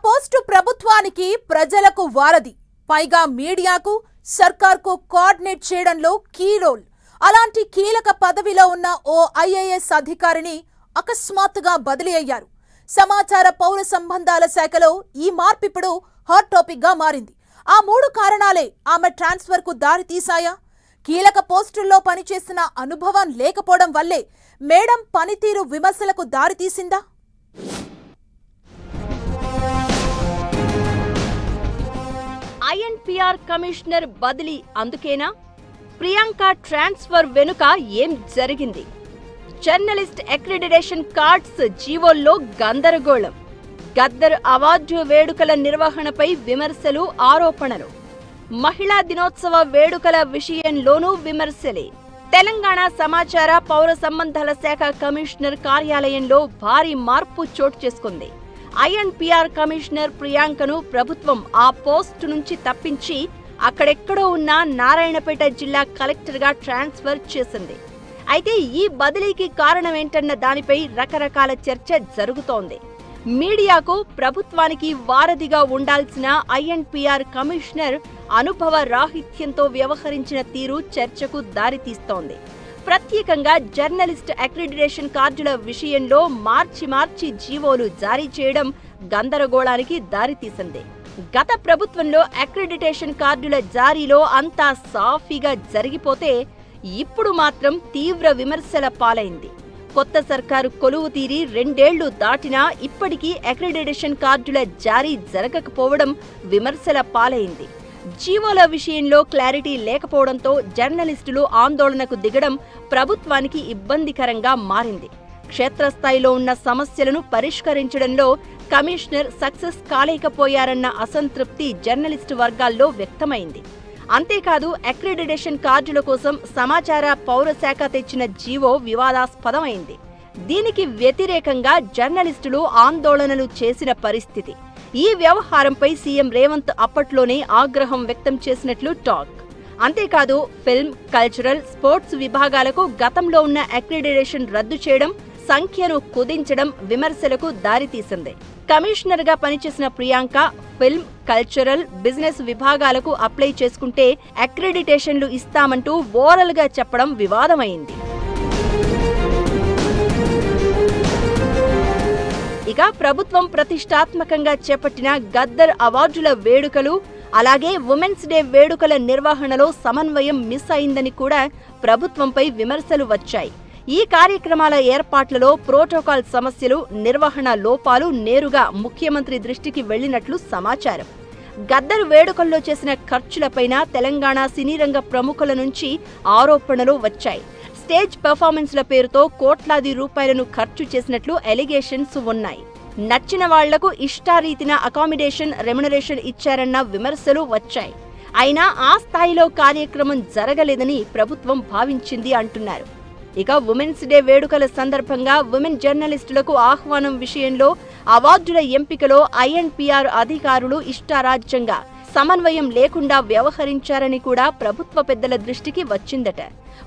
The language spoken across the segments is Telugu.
పోస్టు ప్రభుత్వానికి ప్రజలకు వారధి, పైగా మీడియాకు సర్కార్కు కోఆర్డినేట్ చేయడంలో కీ రోల్. అలాంటి కీలక పదవిలో ఉన్న ఓ ఐఏఎస్ అధికారిని అకస్మాత్తుగా బదిలీ అయ్యారు. సమాచార పౌర సంబంధాల శాఖలో ఈ మార్పు ఇప్పుడు హాట్ టాపిక్ గా మారింది. ఆ మూడు కారణాలే ఆమె ట్రాన్స్ఫర్ కు దారి తీశాయా? కీలక పోస్టుల్లో పనిచేసిన అనుభవం లేకపోవడం వల్లే మేడం పనితీరు విమర్శలకు దారి తీసిందా? ఐఎన్పిఆర్ కమిషనర్ బదిలీ అందుకేనా? ప్రియాంక ట్రాన్స్ఫర్ వెనుక ఏం జరిగింది? జర్నలిస్ట్ అక్రిడిటేషన్ కార్డ్స్ జీవోల్లో గందరగోళం. గద్దర్ అవార్డు వేడుకల నిర్వహణపై విమర్శలు, ఆరోపణలు. మహిళా దినోత్సవ వేడుకల విషయంలోనూ విమర్శలే. తెలంగాణ సమాచార పౌర సంబంధాల శాఖ కమిషనర్ కార్యాలయంలో భారీ మార్పు చోటు చేసుకుంది. ఐఎన్పిఆర్ కమిషనర్ ప్రియాంకను ప్రభుత్వం ఆ పోస్టు నుంచి తప్పించి అక్కడెక్కడో ఉన్న నారాయణపేట జిల్లా కలెక్టర్గా ట్రాన్స్ఫర్ చేసింది. అయితే ఈ బదిలీకి కారణమేంటన్న దానిపై రకరకాల చర్చ జరుగుతోంది. మీడియాకు, ప్రభుత్వానికి వారధిగా ఉండాల్సిన ఐఎన్పిఆర్ కమిషనర్ అనుభవ రాహిత్యంతో వ్యవహరించిన తీరు చర్చకు దారితీస్తోంది. ప్రత్యేకంగా జర్నలిస్ట్ అక్రిడిటేషన్ కార్డుల విషయంలో మార్చి జీవోలు జారీ చేయడం గందరగోళానికి దారితీసింది. గత ప్రభుత్వంలో అక్రిడిటేషన్ కార్డుల జారీలో అంతా సాఫీగా జరిగిపోతే ఇప్పుడు మాత్రం తీవ్ర విమర్శల పాలైంది. కొత్త సర్కారు కొలువు తీరి 2 ఏళ్లు దాటినా ఇప్పటికీ అక్రిడిటేషన్ కార్డుల జారీ జరగకపోవడం విమర్శల పాలైంది. జీవోల విషయంలో క్లారిటీ లేకపోవడంతో జర్నలిస్టులు ఆందోళనకు దిగడం ప్రభుత్వానికి ఇబ్బందికరంగా మారింది. క్షేత్రస్థాయిలో ఉన్న సమస్యలను పరిష్కరించడంలో కమిషనర్ సక్సెస్ కాలేకపోయారన్న అసంతృప్తి జర్నలిస్టు వర్గాల్లో వ్యక్తమైంది. అంతేకాదు, అక్రిడిటేషన్ కార్డుల కోసం సమాచార పౌర శాఖ తెచ్చిన జీవో వివాదాస్పదమైంది. దీనికి వ్యతిరేకంగా జర్నలిస్టులు ఆందోళనలు చేసిన పరిస్థితి. ఈ వ్యవహారంపై సీఎం రేవంత్ అప్పట్లోనే ఆగ్రహం వ్యక్తం చేసినట్లు టాక్. అంతేకాదు, ఫిల్మ్, కల్చరల్, స్పోర్ట్స్ విభాగాలకు గతంలో ఉన్న అక్రిడిటేషన్ రద్దు చేయడం, సంఖ్యను కుదించడం విమర్శలకు దారితీసింది. కమిషనర్ గా పనిచేసిన ప్రియాంక ఫిల్మ్, కల్చరల్, బిజినెస్ విభాగాలకు అప్లై చేసుకుంటే అక్రిడిటేషన్లు ఇస్తామంటూ ఓరల్ గా చెప్పడం వివాదమైంది. ఇక ప్రభుత్వం ప్రతిష్టాత్మకంగా చేపట్టిన గద్దర్ అవార్డుల వేడుకలు, అలాగే ఉమెన్స్ డే వేడుకల నిర్వహణలో సమన్వయం మిస్ అయిందని కూడా ప్రభుత్వంపై విమర్శలు వచ్చాయి. ఈ కార్యక్రమాల ఏర్పాట్లలో ప్రోటోకాల్ సమస్యలు, నిర్వహణ లోపాలు నేరుగా ముఖ్యమంత్రి దృష్టికి వెళ్లినట్లు సమాచారం. గద్దర్ వేడుకల్లో చేసిన ఖర్చులపైన తెలంగాణ సినీ రంగ ప్రముఖుల నుంచి ఆరోపణలు వచ్చాయి. స్టేజ్ పెర్ఫార్మెన్స్ల పేరుతో కోట్లాది రూపాయలను ఖర్చు చేసినట్లు ఎలిగేషన్స్ ఉన్నాయి. నచ్చిన వాళ్లకు ఇష్టారీతిన అకామిడేషన్, రెమ్యునరేషన్ ఇచ్చారన్న విమర్శలు వచ్చాయి. అయినా ఆ స్థాయిలో కార్యక్రమం జరగలేదని ప్రభుత్వం భావించింది అంటున్నారు. ఇక ఉమెన్స్ డే వేడుకల సందర్భంగా ఉమెన్ జర్నలిస్టులకు ఆహ్వానం విషయంలో అవార్డుల ఎంపికలో ఐఎన్పిఆర్ అధికారులు ఇష్టారాజ్యంగా, సమన్వయం లేకుండా వ్యవహరించారని కూడా ప్రభుత్వ పెద్దల దృష్టికి వచ్చిందట.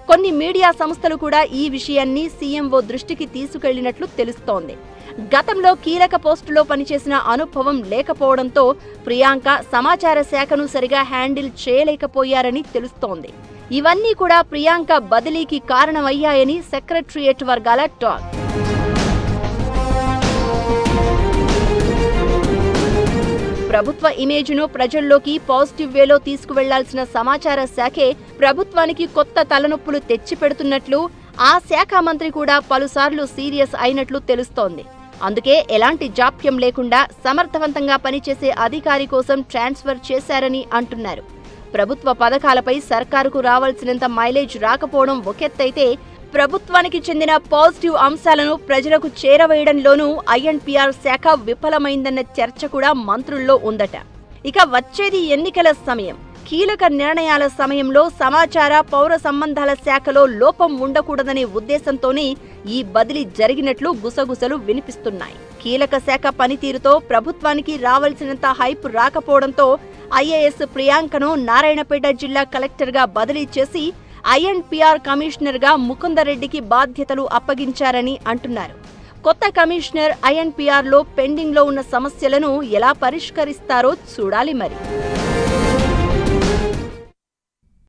కొన్ని మీడియా సంస్థలు కూడా ఈ విషయాన్ని సీఎంఓ దృష్టికి తీసుకెళ్లినట్లు తెలుస్తోంది. గతంలో కీలక పోస్టులో పనిచేసిన అనుభవం లేకపోవడంతో ప్రియాంక సమాచార శాఖను సరిగా హ్యాండిల్ చేయలేకపోయారని తెలుస్తోంది. ఇవన్నీ కూడా ప్రియాంక బదిలీకి కారణమయ్యాయని సెక్రటరియట్ వర్గాల టాక్. ప్రభుత్వ ఇమేజ్ను ప్రజల్లోకి పాజిటివ్ వేలో తీసుకువెళ్లాల్సిన సమాచార శాఖే ప్రభుత్వానికి కొత్త తలనొప్పులు తెచ్చిపెడుతున్నట్లు ఆ శాఖ మంత్రి కూడా పలుసార్లు సీరియస్ అయినట్లు తెలుస్తోంది. అందుకే ఎలాంటి జాప్యం లేకుండా సమర్థవంతంగా పనిచేసే అధికారి కోసం ట్రాన్స్ఫర్ చేశారని అంటున్నారు. ప్రభుత్వ పథకాలపై సర్కారుకు రావాల్సినంత మైలేజ్ రాకపోవడం ఒకెత్తైతే, ప్రభుత్వానికి చెందిన పాజిటివ్ అంశాలను ప్రజలకు చేరవేయడంలోనూ ఐఎన్పిఆర్ శాఖ విఫలమైందన్న చర్చ కూడా మంత్రుల్లో ఉందట. ఇక వచ్చేది ఎన్నికల సమయం. కీలక నిర్ణయాల సమయంలో సమాచార పౌర సంబంధాల శాఖలో లోపం ఉండకూడదనే ఉద్దేశంతోనే ఈ బదిలీ జరిగినట్లు గుసగుసలు వినిపిస్తున్నాయి. కీలక శాఖ పనితీరుతో ప్రభుత్వానికి రావాల్సినంత హైప్ రాకపోవడంతో ఐఏఎస్ ప్రియాంకను నారాయణపేట జిల్లా కలెక్టర్గా బదిలీ చేసి ఐఎన్పిఆర్ కమిషనర్గా ముకుందరెడ్డికి బాధ్యతలు అప్పగించారని అంటున్నారు. కొత్త కమిషనర్ INPR లో పెండింగ్ లో ఉన్న సమస్యలను ఎలా పరిష్కరిస్తారో చూడాలి మరి.